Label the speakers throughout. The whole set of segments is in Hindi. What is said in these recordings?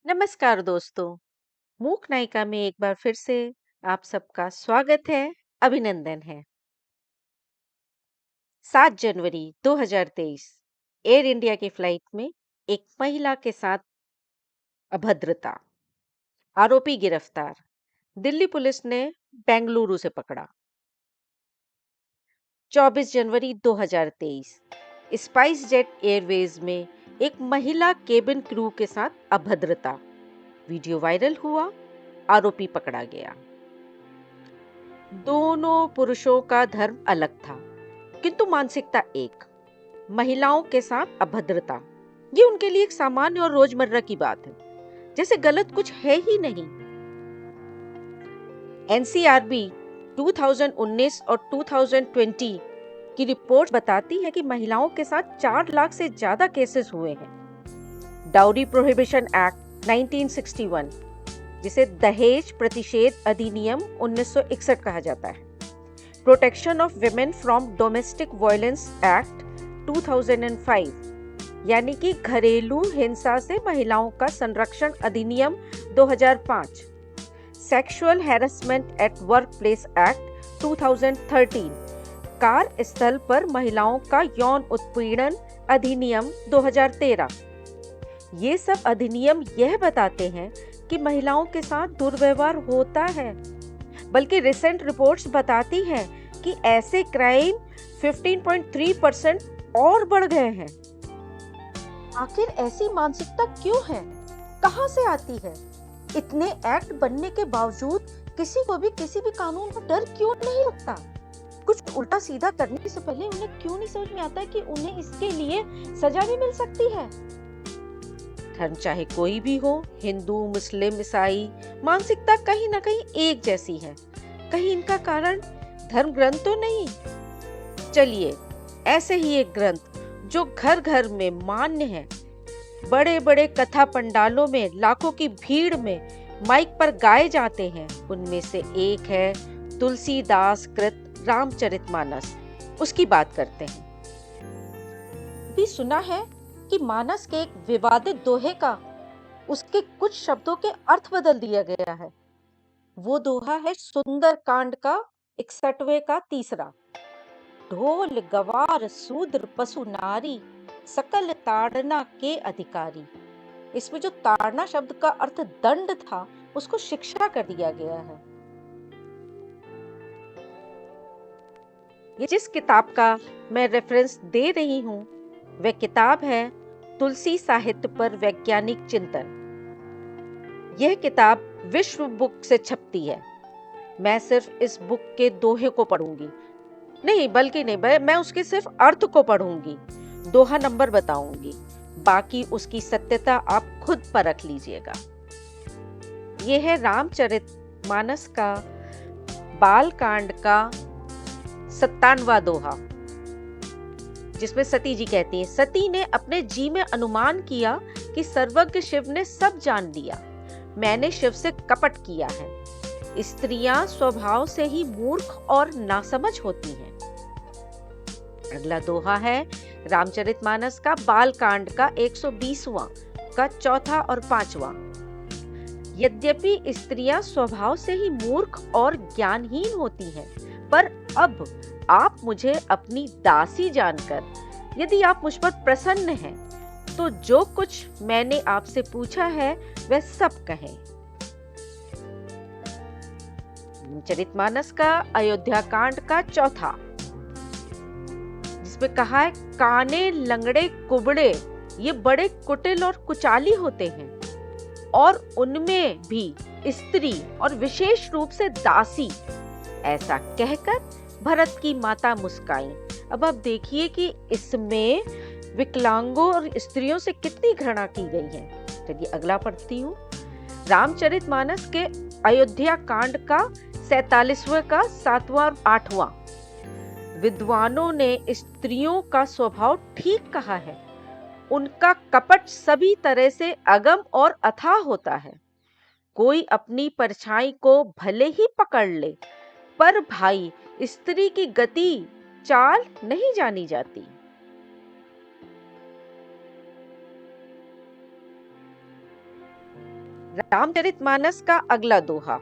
Speaker 1: नमस्कार दोस्तों। मूक नायिका में एक बार फिर से आप सबका स्वागत है, अभिनंदन है। 7 जनवरी 2023 एयर इंडिया की फ्लाइट में एक महिला के साथ अभद्रता, आरोपी गिरफ्तार। दिल्ली पुलिस ने बेंगलुरु से पकड़ा। 24 जनवरी 2023 स्पाइस जेट एयरवेज में एक महिला केबिन क्रू के साथ अभद्रता, वीडियो वायरल हुआ, आरोपी पकड़ा गया। दोनों पुरुषों का धर्म अलग था, किंतु मानसिकता एक। महिलाओं के साथ अभद्रता, ये उनके लिए एक सामान्य और रोजमर्रा की बात है, जैसे गलत कुछ है ही नहीं। एनसीआरबी 2019 और 2020 की रिपोर्ट बताती है कि महिलाओं के साथ 4 लाख से ज्यादा केसेस हुए हैं। डाउरी प्रोहिबिशन एक्ट 1961, जिसे दहेज प्रतिषेध अधिनियम 1961 कहा जाता है, protection of women from domestic violence act 2005, यानी कि घरेलू हिंसा से महिलाओं का संरक्षण अधिनियम 2005, sexual harassment at work place act 2013, कार्यस्थल पर महिलाओं का यौन उत्पीड़न अधिनियम 2013। ये सब अधिनियम यह बताते हैं कि महिलाओं के साथ दुर्व्यवहार होता है, बल्कि रिसेंट रिपोर्ट्स बताती हैं कि ऐसे क्राइम 15.3% और बढ़ गए हैं। आखिर ऐसी मानसिकता क्यों है? कहां से आती है? इतने एक्ट बनने के बावजूद किसी को भी किसी भी कानून का डर क्यों नहीं लगता? कुछ उल्टा सीधा करने से पहले उन्हें क्यों नहीं समझ में आता है कि उन्हें इसके लिए सजा भी मिल सकती है? धर्म चाहे कोई भी हो, हिंदू, मुस्लिम, ईसाई, मानसिकता कहीं ना कहीं एक जैसी है। कहीं इनका कारण धर्म ग्रंथ तो नहीं? चलिए, ऐसे ही एक ग्रंथ जो घर घर में मान्य है, बड़े बड़े कथा पंडालों में लाखों की भीड़ में माइक पर गाए जाते हैं, उनमें से एक है तुलसीदास कृत रामचरितमानस। उसकी बात करते हैं। भी सुना है कि मानस के एक विवादित दोहे का उसके कुछ शब्दों के अर्थ बदल दिया गया है। वो दोहा है सुंदर कांड का 61वें का तीसरा। ढोल गवार शूद्र पशु नारी, सकल ताड़ना के अधिकारी। इसमें जो ताड़ना शब्द का अर्थ दंड था, उसको शिक्षा कर दिया गया है। ये जिस किताब का मैं रेफरेंस दे रही हूँ, वह किताब है तुलसी साहित्य पर वैज्ञानिक चिंतन। यह किताब विश्व बुक से छपती है। मैं सिर्फ इस बुक के दोहे को पढ़ूंगी, नहीं बल्कि नहीं, मैं उसके सिर्फ अर्थ को पढ़ूंगी, दोहा नंबर बताऊंगी, बाकी उसकी सत्यता आप खुद परख लीजिएगा। यह है रामचरितमानस का बाल कांड का 57वां दोहा, जिसमें सती जी कहती हैं, सती ने अपने जी में अनुमान किया कि सर्वज्ञ शिव ने सब जान लिया, मैंने शिव से कपट किया है। स्त्रियां स्वभाव से ही मूर्ख और नासमझ होती हैं। अगला दोहा है रामचरितमानस का बाल कांड का 120वां का चौथा और पांचवा। यद्यपि स्त्रियां स्वभाव से ही मूर्ख और ज्ञानहीन होती हैं, पर अब आप मुझे अपनी दासी जानकर यदि आप मुझ पर प्रसन्न हैं, तो जो कुछ मैंने आपसे पूछा है वह सब कहें। चरितमानस का अयोध्या कांड का चौथा, जिसमें कहा है काने लंगड़े कुबड़े ये बड़े कुटिल और कुचाली होते हैं, और उनमें भी स्त्री और विशेष रूप से दासी। ऐसा कहकर भरत की माता मुस्काई। अब आप देखिए कि इसमें विकलांगों और स्त्रियों से कितनी घृणा की गई है। चलिए अगला पढ़ती हूँ। रामचरितमानस के अयोध्या कांड का 47वें का 7वां और 8वां। विद्वानों ने स्त्रियों का स्वभाव ठीक कहा है, उनका कपट सभी तरह से अगम और अथाह होता है। कोई अपनी परछाई को भले ही पकड़ ले, पर भाई स्त्री की गति चाल नहीं जानी जाती। रामचरितमानस का अगला दोहा,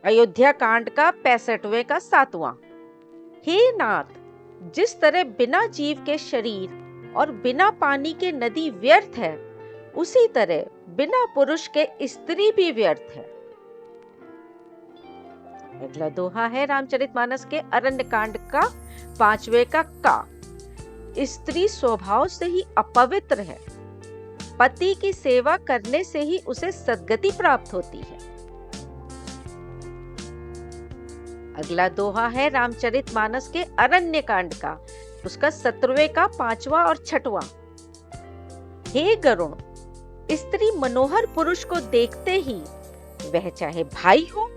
Speaker 1: अयोध्या कांड का 65वें का 7वां। हे नाथ, जिस तरह बिना जीव के शरीर और बिना पानी के नदी व्यर्थ है, उसी तरह बिना पुरुष के स्त्री भी व्यर्थ है। अगला दोहा है रामचरितमानस के अरण्य कांड का 5वें का। स्त्री स्वभाव से ही अपवित्र है, पति की सेवा करने से ही उसे सद्गति प्राप्त होती है। अगला दोहा है रामचरितमानस के अरण्य कांड का, उसका 17वें का 5वां और 6वां। हे गरुण, स्त्री मनोहर पुरुष को देखते ही, वह चाहे भाई हो,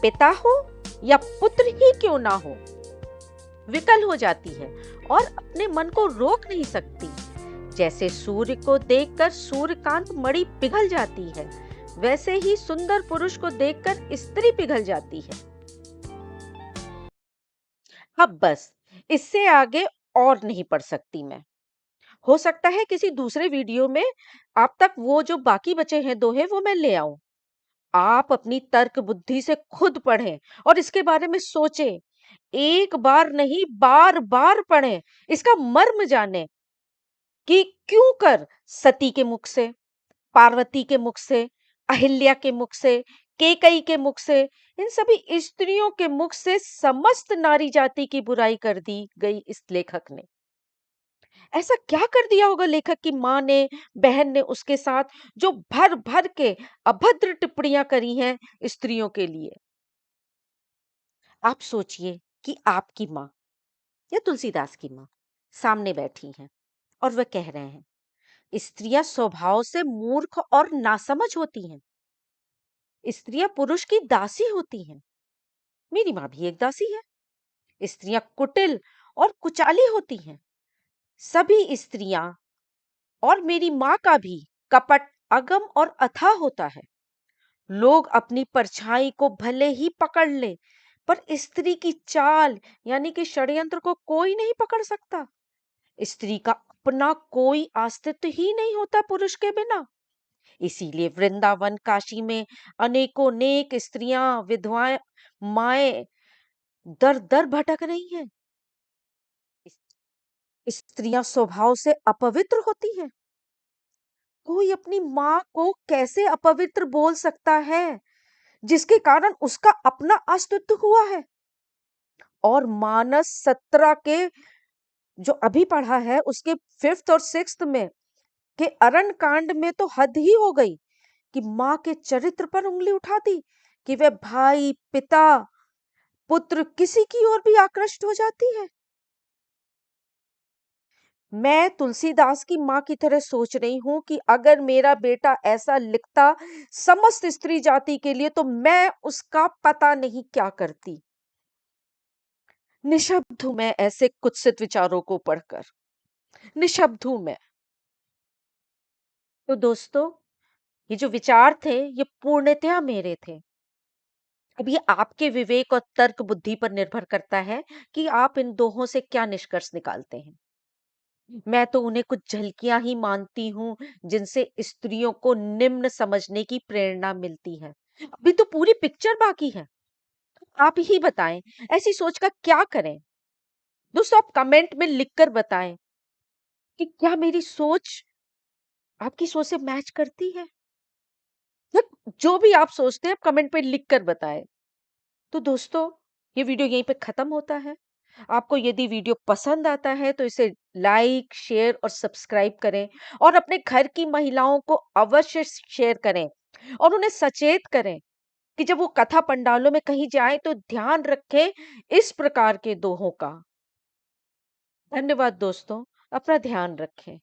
Speaker 1: पिता हो या पुत्र ही क्यों ना हो, विकल हो जाती है और अपने मन को रोक नहीं सकती। जैसे सूर्य को देखकर सूर्यकांत मणि पिघल जाती है, वैसे ही सुंदर पुरुष को देखकर स्त्री पिघल जाती है। अब बस, इससे आगे और नहीं पढ़ सकती मैं। हो सकता है किसी दूसरे वीडियो में आप तक वो जो बाकी बचे हैं दोहे वो मैं ले आऊं। आप अपनी तर्क बुद्धि से खुद पढ़ें और इसके बारे में सोचें। एक बार नहीं, बार बार पढ़ें, इसका मर्म जानें कि क्यों कर सती के मुख से, पार्वती के मुख से, अहिल्या के मुख से, केकई के मुख से, इन सभी स्त्रियों के मुख से समस्त नारी जाति की बुराई कर दी गई इस लेखक ने। ऐसा क्या कर दिया होगा लेखक की माँ ने, बहन ने उसके साथ, जो भर भर के अभद्र टिप्पणियां करी हैं स्त्रियों के लिए। आप सोचिए कि आपकी माँ या तुलसीदास की माँ सामने बैठी हैं और वह कह रहे हैं, स्त्रियां स्वभाव से मूर्ख और नासमझ होती हैं, स्त्रियां पुरुष की दासी होती हैं। मेरी माँ भी एक दासी है। स्त्रियां कुटिल और कुचाली होती हैं। सभी स्त्रियां और मेरी माँ का भी कपट अगम और अथाह होता है। लोग अपनी परछाई को भले ही पकड़ ले, पर स्त्री की चाल यानी कि षड्यंत्र को कोई नहीं पकड़ सकता। स्त्री का अपना कोई अस्तित्व ही नहीं होता पुरुष के बिना। इसीलिए वृंदावन काशी में अनेकों नेक स्त्रियां, विधवाएं, माएं दर दर भटक रही हैं। स्त्रियां स्वभाव से अपवित्र होती हैं। कोई अपनी माँ को कैसे अपवित्र बोल सकता है, जिसके कारण उसका अपना अस्तित्व हुआ है। और मानस 17 के जो अभी पढ़ा है उसके 5th और 6th में के अरण कांड में तो हद ही हो गई कि माँ के चरित्र पर उंगली उठा दी कि वह भाई, पिता, पुत्र किसी की ओर भी आकृष्ट हो जाती है। मैं तुलसीदास की माँ की तरह सोच रही हूं कि अगर मेरा बेटा ऐसा लिखता समस्त स्त्री जाति के लिए, तो मैं उसका पता नहीं क्या करती। निशब्द हूं मैं ऐसे कुत्सित विचारों को पढ़कर, निशब्द हूं मैं। तो दोस्तों, ये जो विचार थे ये पूर्णतया मेरे थे। अब ये आपके विवेक और तर्क बुद्धि पर निर्भर करता है कि आप इन दोहों से क्या निष्कर्ष निकालते हैं। मैं तो उन्हें कुछ झलकियां ही मानती हूँ जिनसे स्त्रियों को निम्न समझने की प्रेरणा मिलती है। अभी तो पूरी पिक्चर बाकी है। आप ही बताएं, ऐसी सोच का क्या करें। दोस्तों, आप कमेंट में लिखकर बताएं कि क्या मेरी सोच आपकी सोच से मैच करती है, या जो भी आप सोचते हैं आप कमेंट पे लिख कर बताएं। तो दोस्तों, ये वीडियो यहीं पे खत्म होता है। आपको यदि वीडियो पसंद आता है तो इसे लाइक, शेयर और सब्सक्राइब करें और अपने घर की महिलाओं को अवश्य शेयर करें और उन्हें सचेत करें कि जब वो कथा पंडालों में कहीं जाएं तो ध्यान रखें इस प्रकार के दोहों का। धन्यवाद दोस्तों, अपना ध्यान रखें।